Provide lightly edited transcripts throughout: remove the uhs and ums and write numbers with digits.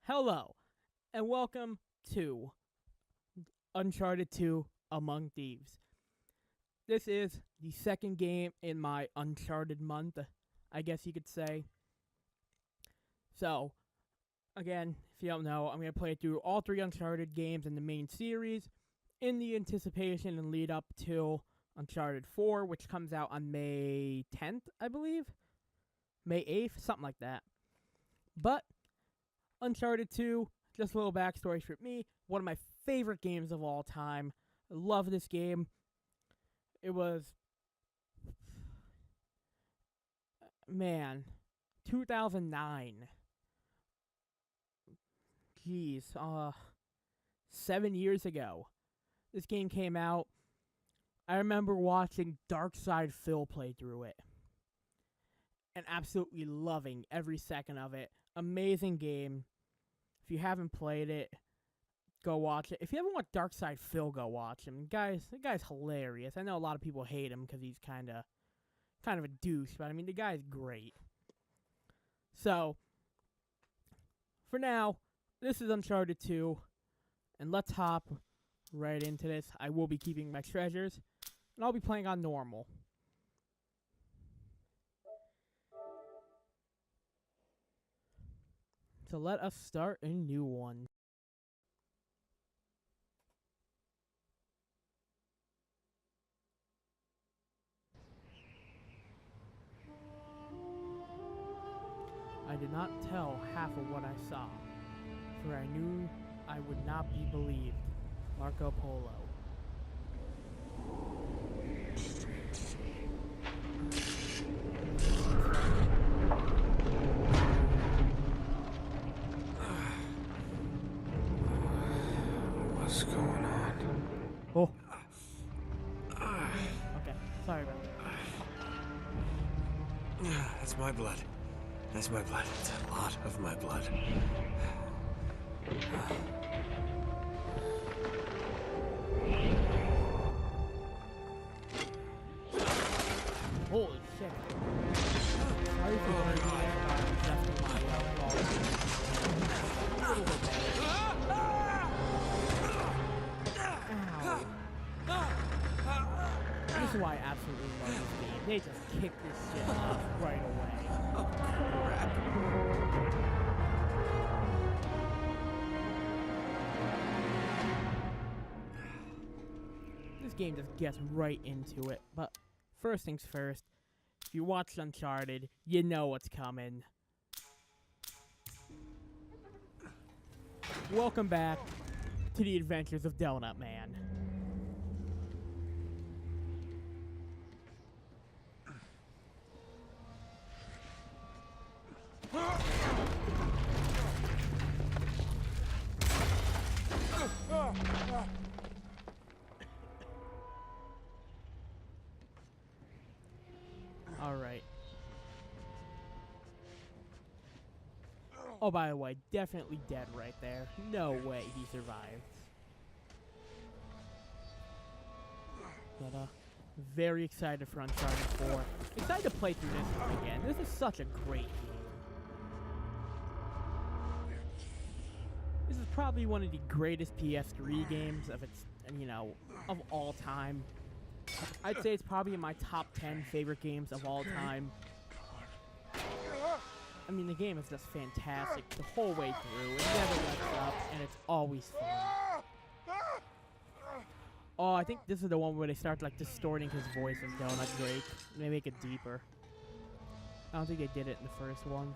Hello, and welcome to Uncharted 2 Among Thieves. This is the second game in my Uncharted month, I guess you could say. So, again, if you don't know, I'm going to play through all three Uncharted games in the main series in the anticipation and lead up to Uncharted 4, which comes out on May 10th, I believe? May 8th, something like that. But Uncharted 2, just a little backstory for me, one of my favorite games of all time. I love this game. It was, 2009. Jeez, 7 years ago. This game came out. I remember watching Dark Side Phil play through it. And absolutely loving every second of it. Amazing game. If you haven't played it, go watch it. If you haven't watched Dark Side Phil, go watch him. The guy's hilarious. I know a lot of people hate him because he's kind of a douche, but I mean the guy's great. So, for now, this is Uncharted 2, and let's hop right into this. I will be keeping my treasures, and I'll be playing on normal. So let us start a new one. I did not tell half of what I saw, for I knew I would not be believed. Marco Polo. What's going on? Oh. Okay, sorry about that. That's my blood. That's my blood. It's a lot of my blood. Holy shit. Sorry for worrying about adjusting my volume. A little bit better. Ow. This is why I absolutely love this game. They just kick this shit off right away. Oh, crap. This game just gets right into it. But first things first, if you watched Uncharted, you know what's coming. Welcome back to the adventures of Donut Man. Alright. Oh, by the way, definitely dead right there. No way he survived. But, very excited for Uncharted 4. Excited to play through this one again. This is such a great game. This is probably one of the greatest PS3 games of of all time. I'd say it's probably in my top 10 favorite games of all time. I mean, the game is just fantastic the whole way through. It never lets up, and it's always fun. Oh, I think this is the one where they start, like, distorting his voice as Donut Drake. They make it deeper. I don't think they did it in the first one.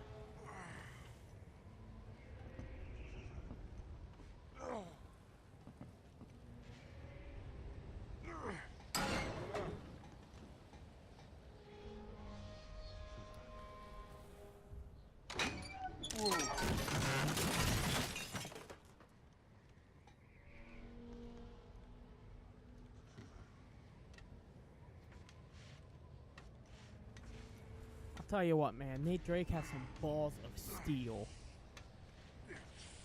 Tell you what, man, Nate Drake has some balls of steel.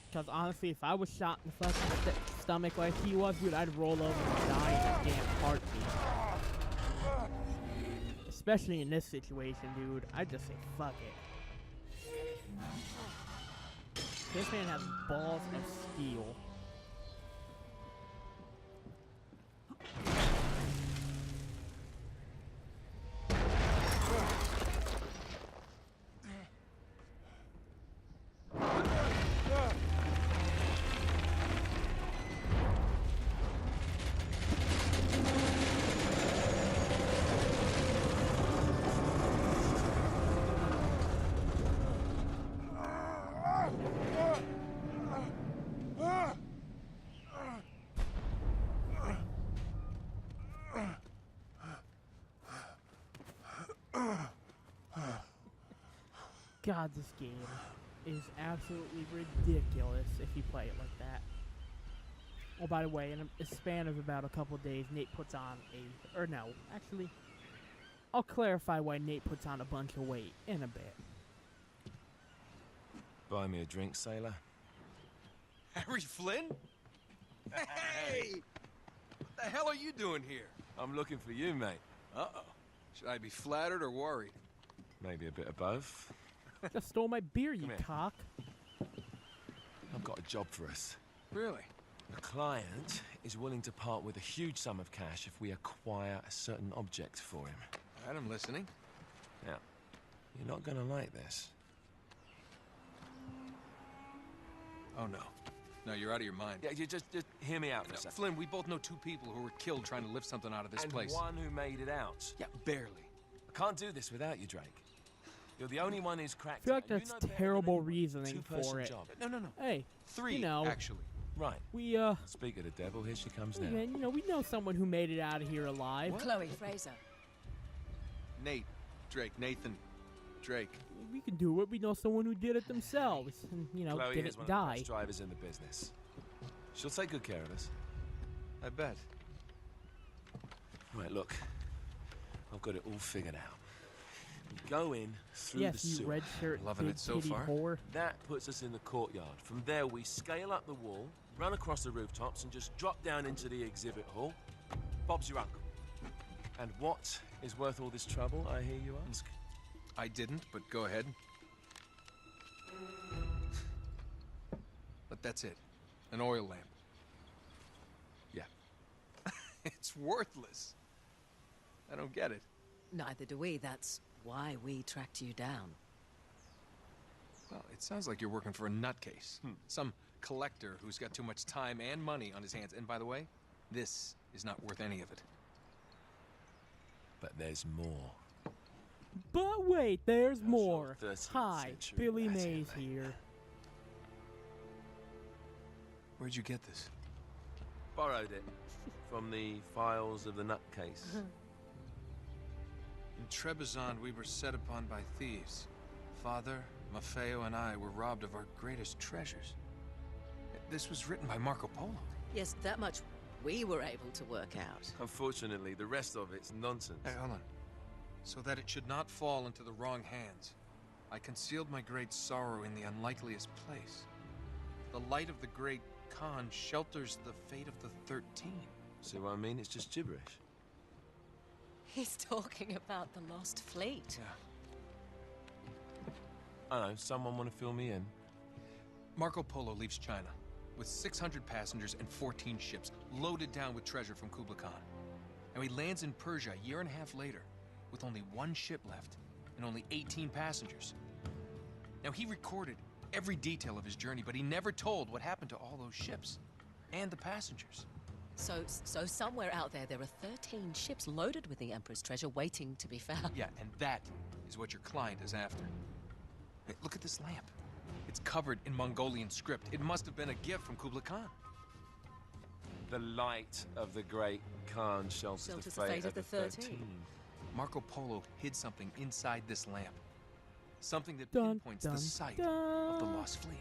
Because honestly, if I was shot in the fucking stomach like he was, dude, I'd roll over and die in a damn heartbeat. Especially in this situation, dude. I'd just say, fuck it. This man has balls of steel. God, this game is absolutely ridiculous if you play it like that. Oh, by the way, in a span of about a couple of days, Nate puts on actually, I'll clarify why Nate puts on a bunch of weight in a bit. Buy me a drink, sailor. Harry Flynn? Hey! What the hell are you doing here? I'm looking for you, mate. Uh-oh. Should I be flattered or worried? Maybe a bit of both. Just stole my beer, you Come here. cock. I've got a job for us. Really? The client is willing to part with a huge sum of cash if we acquire a certain object for him. All right, I'm listening. Now, you're not gonna like this. Oh, no. No, you're out of your mind. Yeah, you just hear me out for a No, second. Flynn, we both know two people who were killed trying to lift something out of this And place. one who made it out. Yeah, barely. I can't do this without you, Drake. You're the only one who's cracked I feel like it, and that's you know better than terrible anybody. reasoning Two-person for it. job. No. Hey, 3, you know. actually. Right. we Speak of the devil, here she comes hey, now. man, we know someone who made it out of here alive. What? Chloe Fraser. Nate. Drake. Nathan. Drake. We can do it. We know someone who did it themselves, and Chloe is didn't one of the die. best drivers in the business. She'll take good care of us. I bet. Right, look. I've got it all figured out. We go in through Yes, the you sewer. red shirt, Loving big it so titty far. whore. That puts us in the courtyard. From there, we scale up the wall, run across the rooftops, and just drop down into the exhibit hall. Bob's your uncle. And what is worth all this trouble, I hear you ask? I didn't, but go ahead. But that's it. An oil lamp. Yeah. It's worthless. I don't get it. Neither do we. That's why we tracked you down. Well, it sounds like you're working for a nutcase. Some collector who's got too much time and money on his hands. And by the way, this is not worth any of it. But there's more. But wait, there's That's more. your 13th Hi, century Billy Latin, Mays mate. here. Where'd you get this? Borrowed it from the files of the nutcase. In Trebizond, we were set upon by thieves. Father, Maffeo, and I were robbed of our greatest treasures. This was written by Marco Polo. Yes, that much we were able to work out. Unfortunately, the rest of it's nonsense. Hey, hold on. So that it should not fall into the wrong hands, I concealed my great sorrow in the unlikeliest place. The light of the great Khan shelters the fate of the 13. See what I mean? It's just gibberish. He's talking about the lost fleet. Yeah. I know, someone want to fill me in? Marco Polo leaves China with 600 passengers and 14 ships, loaded down with treasure from Kublai Khan. And he lands in Persia a year and a half later, with only one ship left and only 18 passengers. Now, he recorded every detail of his journey, but he never told what happened to all those ships and the passengers. So somewhere out there are 13 ships loaded with the Emperor's treasure waiting to be found. Yeah, and that is what your client is after. Hey, look at this lamp. It's covered in Mongolian script. It must have been a gift from Kublai Khan. The light of the great Khan shelters the fate of the 13. Marco Polo hid something inside this lamp. Something that Dun, pinpoints dun, the site of the dun. lost fleet.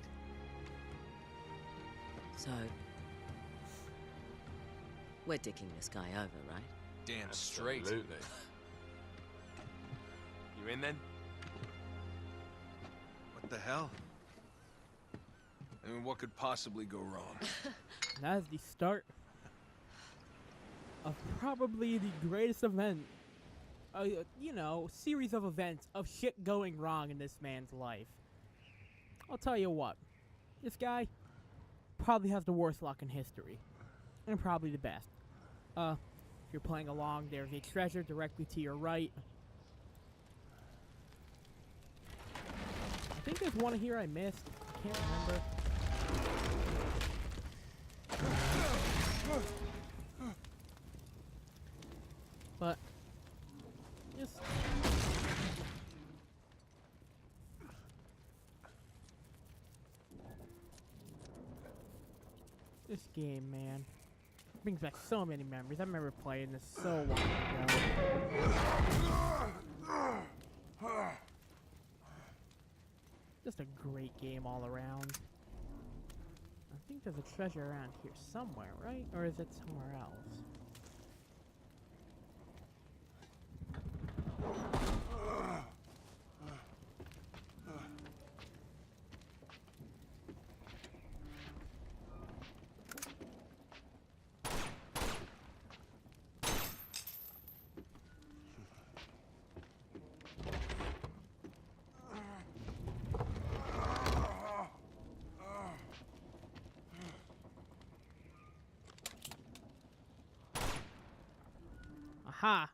So we're dicking this guy over, right? Damn straight. Absolutely. You in then? What the hell? I mean, what could possibly go wrong? That is the start of probably the greatest event, series of events of shit going wrong in this man's life. I'll tell you what. This guy probably has the worst luck in history. And probably the best. If you're playing along, there's a treasure directly to your right. I think there's one here I missed. I can't remember. But just this game, man, brings back so many memories. I remember playing this so long ago. Just a great game all around. I think there's a treasure around here somewhere, right? Or is it somewhere else? Aha!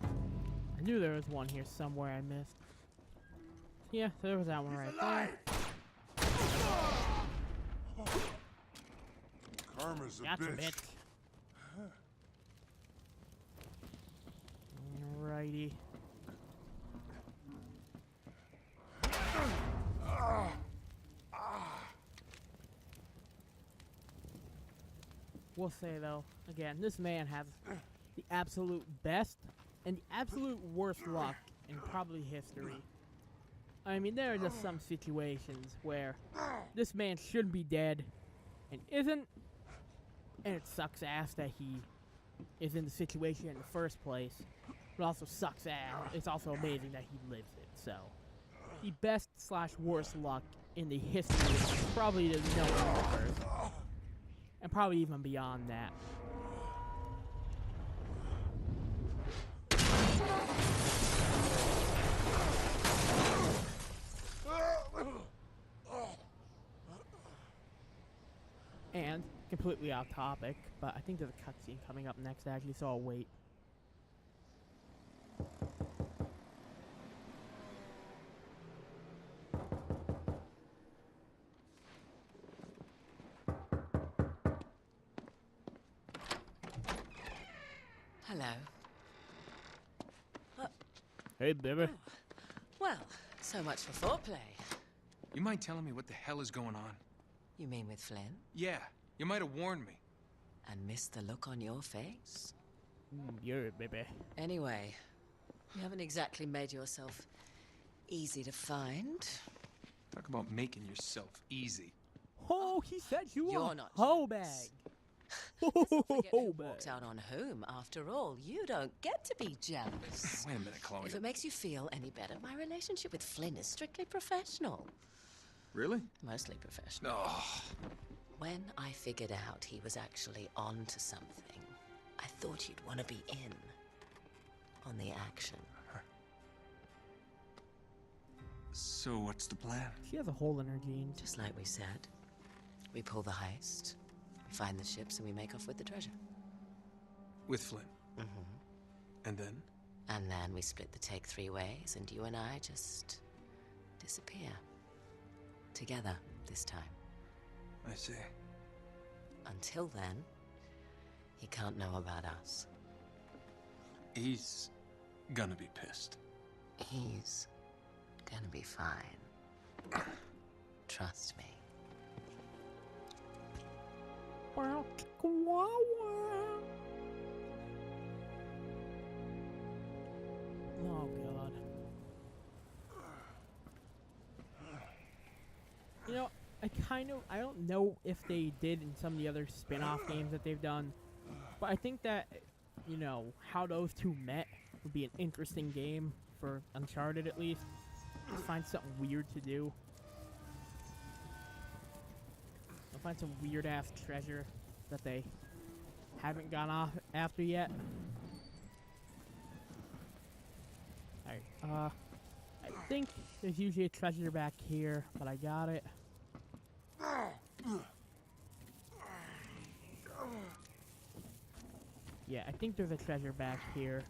I knew there was one here somewhere I missed. Yeah, there was that one right there. Karma's a That's a bitch. bitch. Alrighty. We'll say though, again, this man has the absolute best and the absolute worst luck in probably history. I mean, there are just some situations where this man should be dead and isn't, and it sucks ass that he is in the situation in the first place. But also sucks ass. It's also amazing that he lives it. So, the best / worst luck in the history of probably the known universe. And probably even beyond that. And, completely off topic, but I think there's a cutscene coming up next actually, so I'll wait. Hello. Hey, baby. Well, so much for foreplay. You mind telling me what the hell is going on? You mean with Flynn? Yeah, you might have warned me. And missed the look on your face? Yeah, baby. Anyway, you haven't exactly made yourself easy to find. Talk about making yourself easy. Oh, he said you You're are not hoe jealous. bag. Let's not forget who Hoe walked bag. out on whom. After all, you don't get to be jealous. Wait a minute, Chloe. If it makes you feel any better, my relationship with Flynn is strictly professional. Really? Mostly professional. Oh, When I figured out he was actually on to something, I thought you'd want to be in on the action. so what's the plan? She has a hole in her jeans. Just like we said. We pull the heist, we find the ships, and we make off with the treasure. With Flynn. Mm-hmm. And then? And then we split the take 3 ways, and you and I just disappear. Together, this time. I see. Until then, he can't know about us. He's gonna be pissed. He's gonna be fine. Trust me. Wow, wow, wow. Oh, God. You know, I don't know if they did in some of the other spin-off games that they've done, but I think that, you know, how those two met would be an interesting game for Uncharted at least. Just find something weird to do. I'll find some weird-ass treasure that they haven't gone off after yet. Alright, think there's usually a treasure back here, but I got it. Yeah, I think there's a treasure back here.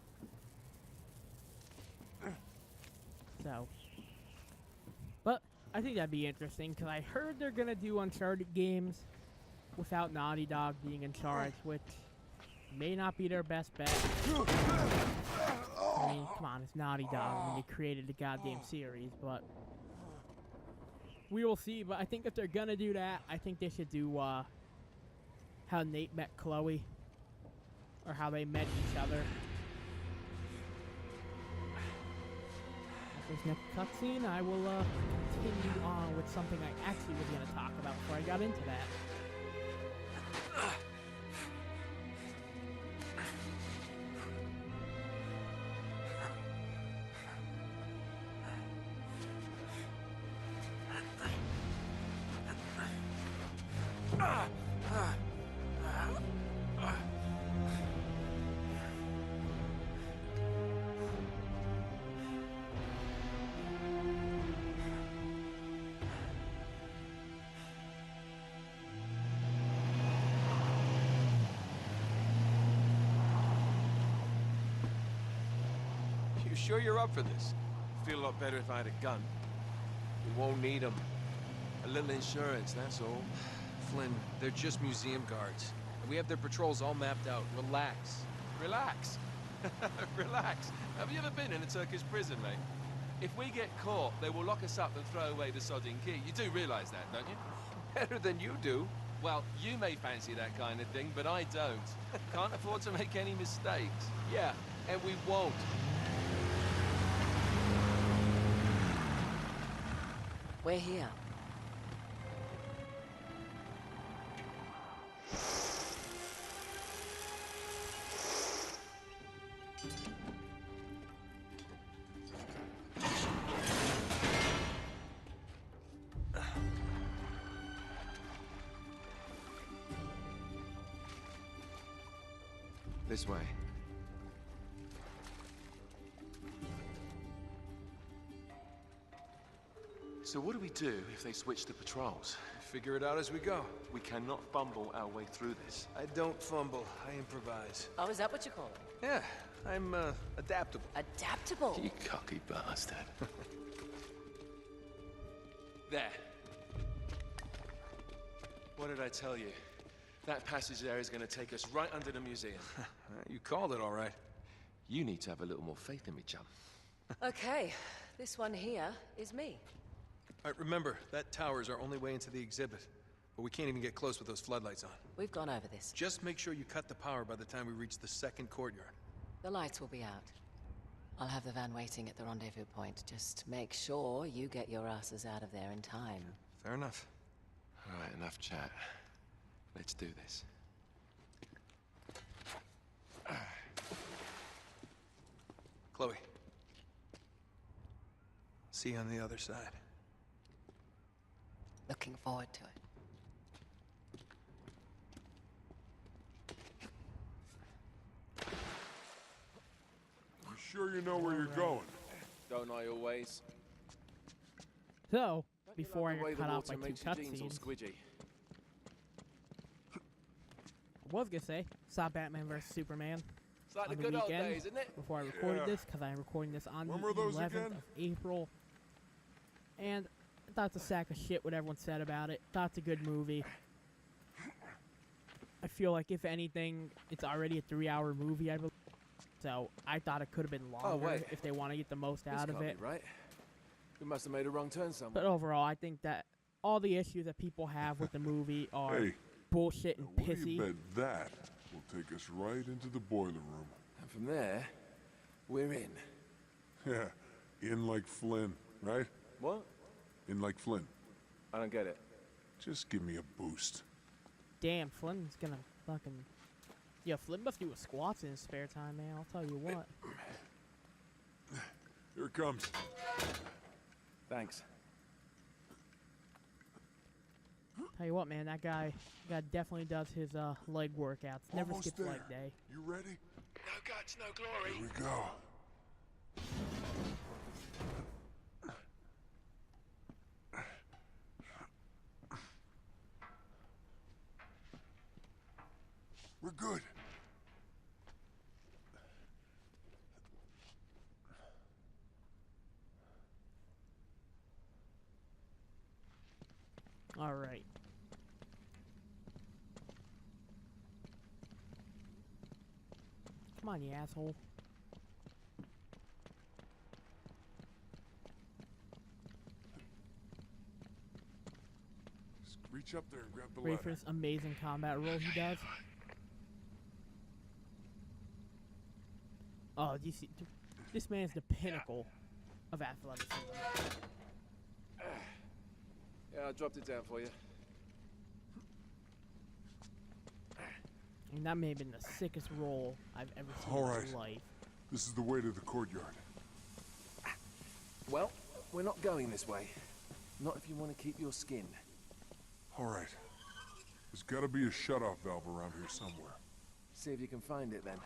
So, but I think that'd be interesting because I heard they're gonna do Uncharted games without Naughty Dog being in charge, which may not be their best bet. I mean, come on, it's Naughty Dog. I mean, they created the goddamn series, but we will see. But I think if they're gonna do that, I think they should do how Nate met Chloe, or how they met each other. After this next cutscene, I will continue on with something I actually was gonna talk about before I got into that. You sure you're up for this? Feel a lot better if I had a gun. We won't need them. A little insurance, that's all. Flynn, they're just museum guards. And we have their patrols all mapped out. Relax. Relax. Relax. Have you ever been in a Turkish prison, mate? If we get caught, they will lock us up and throw away the sodding key. You do realize that, don't you? Better than you do. Well, you may fancy that kind of thing, but I don't. Can't afford to make any mistakes. Yeah, and we won't. We're here. This way. So what do we do if they switch the patrols? Figure it out as we go. We cannot fumble our way through this. I don't fumble. I improvise. Oh, is that what you call it? Yeah, I'm, adaptable. Adaptable. You cocky bastard. There. What did I tell you? That passage there is going to take us right under the museum. You called it all right. You need to have a little more faith in me, chum. Okay, this one here is me. All right, remember, that tower is our only way into the exhibit. But we can't even get close with those floodlights on. We've gone over this. Just make sure you cut the power by the time we reach the second courtyard. The lights will be out. I'll have the van waiting at the rendezvous point. Just make sure you get your asses out of there in time. Fair enough. All right, enough chat. Let's do this. Chloe. See you on the other side. Looking forward to it. You sure you know where you're going? Don't I always? So, before I The way get the cut off water by two makes your jeans all cutscenes, squidgy. I was gonna say, saw Batman vs Superman It's like on the the good old weekend days, isn't it? before I recorded Yeah. this, because I'm recording this on When the were those 11th again? of April. And I thought it's a sack of shit what everyone said about it. Thought it's a good movie. I feel like, if anything, it's already a 3-hour movie, I believe. So I thought it could have been longer wait. if they want to get the most This out of can't it. be right. We must have made a wrong turn somewhere. But overall, I think that all the issues that people have with the movie are Hey, bullshit and what do you pissy. bet that will take us right into the boiler room? And from there, we're in. Yeah, in like Flynn, right? What? In like Flynn. I don't get it. Just give me a boost. Damn, Flynn's gonna fucking... Yeah, Flynn must do squats in his spare time, man. I'll tell you what. Here it comes. Thanks. Tell you what, man, that guy definitely does his leg workouts. Never Almost skips there. leg day. You ready? No guts, no glory. Here we go. Alright. Come on, you asshole. Just reach up there and grab the Ready ladder. for this amazing combat roll he does? Oh, do you see? This man is the pinnacle of athleticism. Yeah, I dropped it down for you. I mean, that may have been the sickest roll I've ever seen in Alright. my life. This is the way to the courtyard. Well, we're not going this way. Not if you want to keep your skin. Alright. There's gotta be a shut-off valve around here somewhere. See if you can find it then.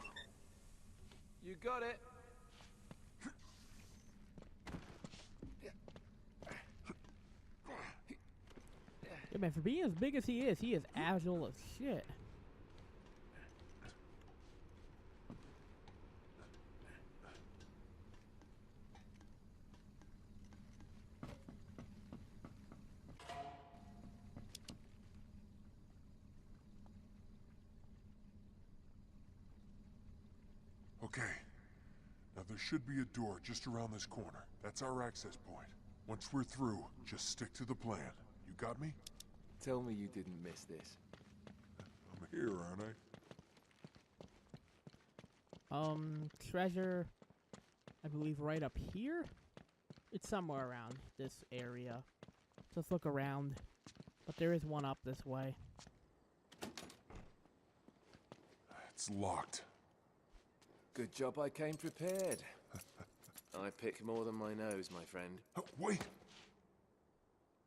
You got it. Yeah, man, for being as big as he is agile as shit. Okay. Now there should be a door just around this corner. That's our access point. Once we're through, just stick to the plan. You got me? Tell me you didn't miss this. I'm here, aren't I? Treasure, I believe right up here? It's somewhere around this area. Let's look around. But there is one up this way. It's locked. Good job I came prepared. I pick more than my nose, my friend. Oh, wait!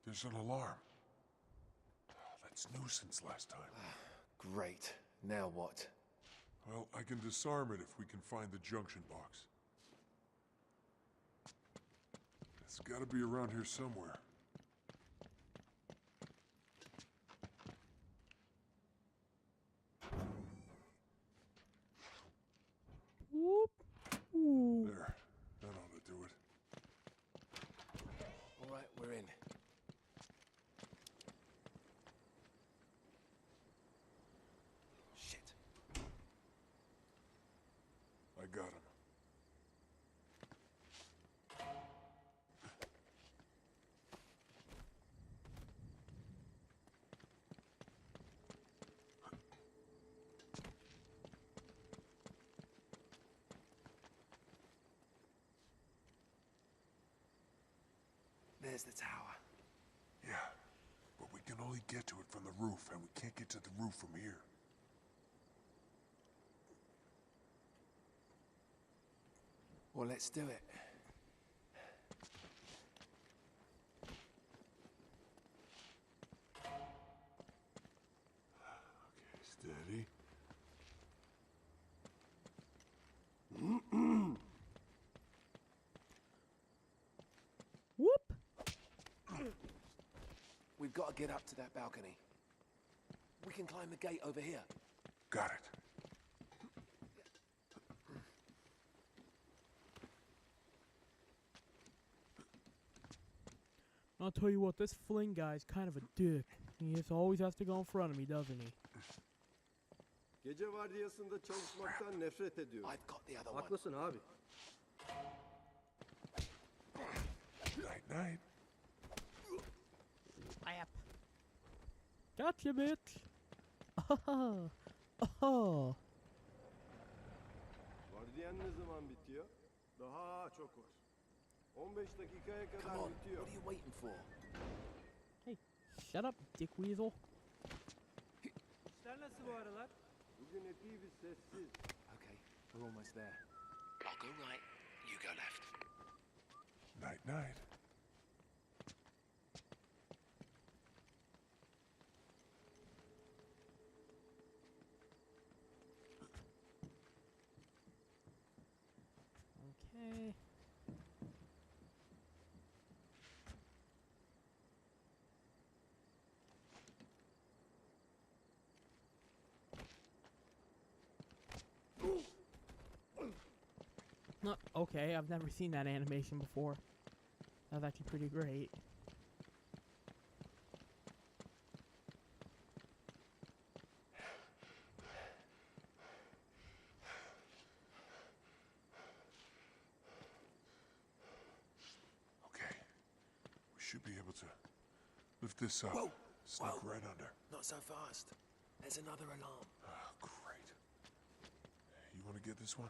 There's an alarm. That's new since last time. Great. Now what? Well, I can disarm it if we can find the junction box. It's gotta be around here somewhere. Whoop. Ooh. There. That ought to do it. All right, we're in. Shit. I got him. There's the tower. Yeah, but we can only get to it from the roof, and we can't get to the roof from here. Well, let's do it. Steady. Whoop. We've got to get up to that balcony. We can climb the gate over here. Got it. I'll tell you what, this Flynn guy's kind of a dick. He just always has to go in front of me, doesn't he? Gece vardiyasında çalışmaktan nefret ediyorum. I've got the other one. Haklısın abi. Night, night. Slap. Gotcha, bitch. Oh. Oh. Vardiyan ne zaman bitiyor? Daha çok var. 15 dakikaya Come kadar on, bitiyor. what are you waiting for? Hey, shut up, dick weasel. İşler nasıl bu aralar? Bugün epey bir sessiz. Okay, we're almost there. I'll go right, you go left. Night, night. Okay. No, okay, I've never seen that animation before. That was actually pretty great. should be able to lift this up. Whoa, Sneak whoa. right under. Not so fast. There's another alarm. Oh, great. You want to get this one?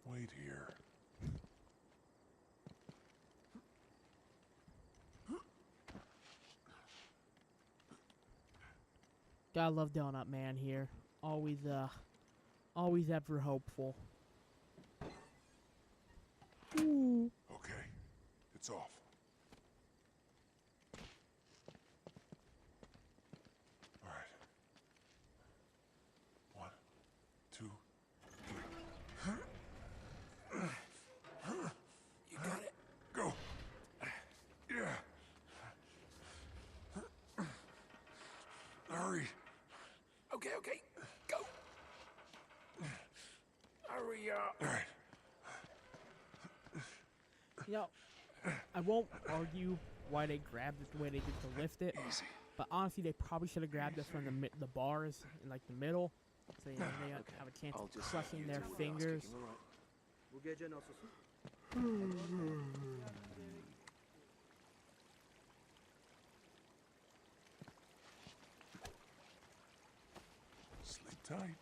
Wait here. Gotta love Donut Man here. Always ever hopeful. Ooh. Okay, it's off. All right. 1, 2, 3. You got it. Go. Yeah. Hurry. Okay, go. Hurry up. All right. You know, I won't argue why they grabbed it the way they did to lift it. Easy. But honestly, they probably should have grabbed it from the bars in like the middle, so you know, they have a chance I'll of just crushing their do all the fingers. housekeeping, all right. Bu gece nasılsın? Sleep tight.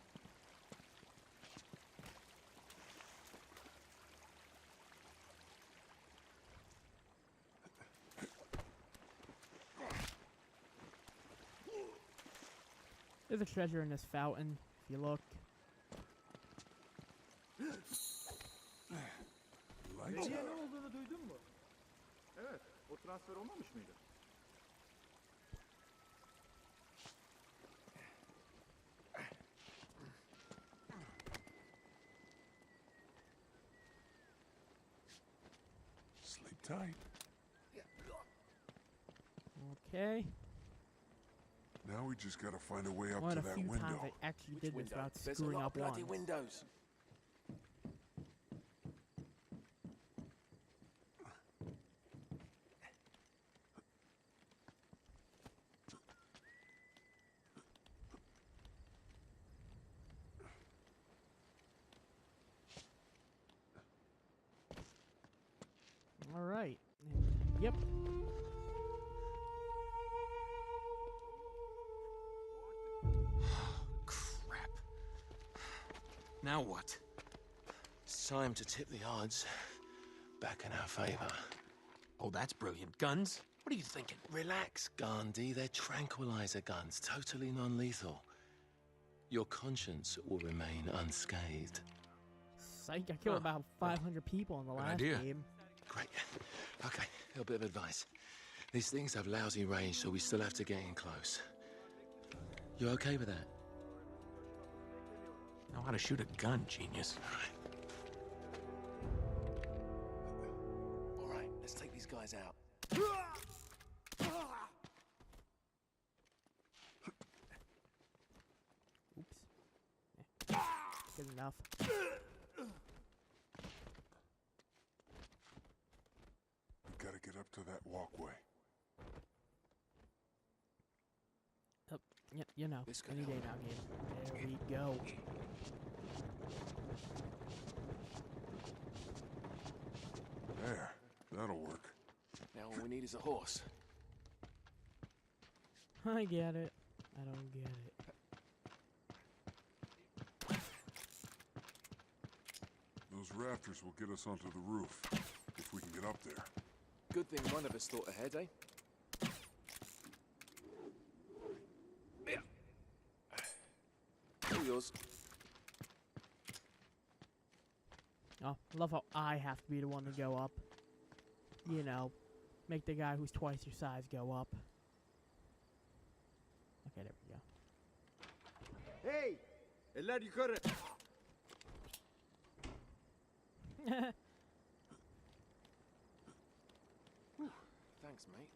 There's a treasure in this fountain, if you look. Lights Nereye out. ne olduğunu duydun mu? Evet, o transfer olmamış mıydı? Sleep tight. Okay. Now we just gotta find a way up One to of the that few times window. I actually Which did this window? without There's a screwing lot up of bloody once. windows. All right. Yep. Crap. Now what? It's time to tip the odds back in our favor. Oh, that's brilliant. Guns? What are you thinking? Relax, Gandhi. They're tranquilizer guns, totally non-lethal. Your conscience will remain unscathed. Psych, I killed about 500 people in the last idea. game. Great. Okay, a little bit of advice. These things have lousy range, so we still have to get in close. You okay with that? Know how to shoot a gun, genius. All right, let's take these guys out. Oops. Good enough. We've gotta get up to that walkway. You know, This could any day help. now, game. There we go. There. That'll work. Now all we need is a horse. I get it. I don't get it. Those rafters will get us onto the roof, if we can get up there. Good thing one of us thought ahead, eh? Yeah. All yours. Oh, I love how I have to be the one to go up. You know, make the guy who's twice your size go up. Okay, there we go. Hey! Eller yukarı! Thanks, mate.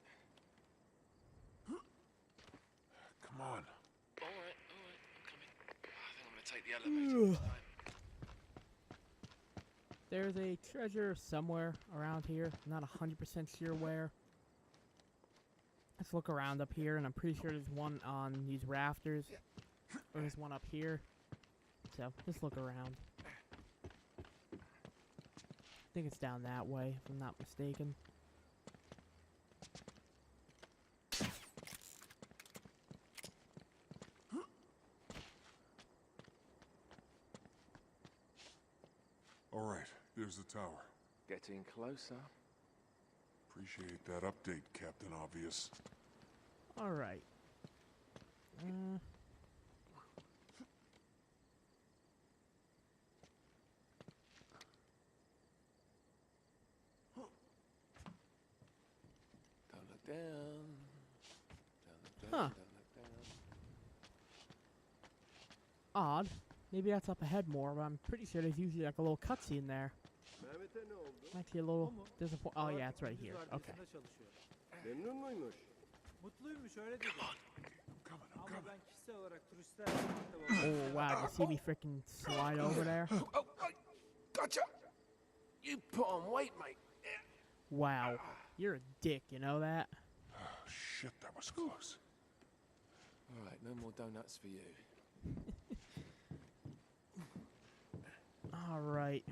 Come on. All right, I'm coming. I think I'm gonna take the elevator this time. There's a treasure somewhere around here. I'm not 100% sure where. Let's look around up here, and I'm pretty sure there's one on these rafters. Or there's one up here. So, just look around. think it's down that way, if I'm not mistaken. All right, there's the tower. Getting closer. Appreciate that update, Captain Obvious. Alright. Don't look down. Don't look down. Huh. Don't look down. Odd. Maybe that's up ahead more, but I'm pretty sure there's usually like a little cutscene there. Mehmet'e ne oldu? I'm actually a little disappointed. Oh yeah, it's right here. Okay. Memnun muymuş? Mutluymuş öyle dedi. I'm coming, I'm Ama coming. ben kişisel olarak turistlerle birlikte Oh wow, you see me freaking slide over there? Oh, gotcha! You put on weight, mate. Wow. You're a dick, you know that? Oh, shit, that was close. All right, no more donuts for you. Alright.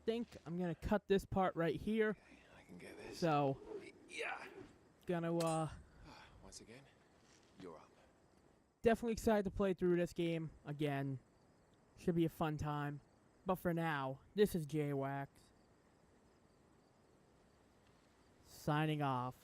Think I'm gonna cut this part right here. I can get this. So, Yeah. gonna, Once again, you're up. definitely excited to play through this game again. Should be a fun time. But for now, this is J-Wax. Signing off.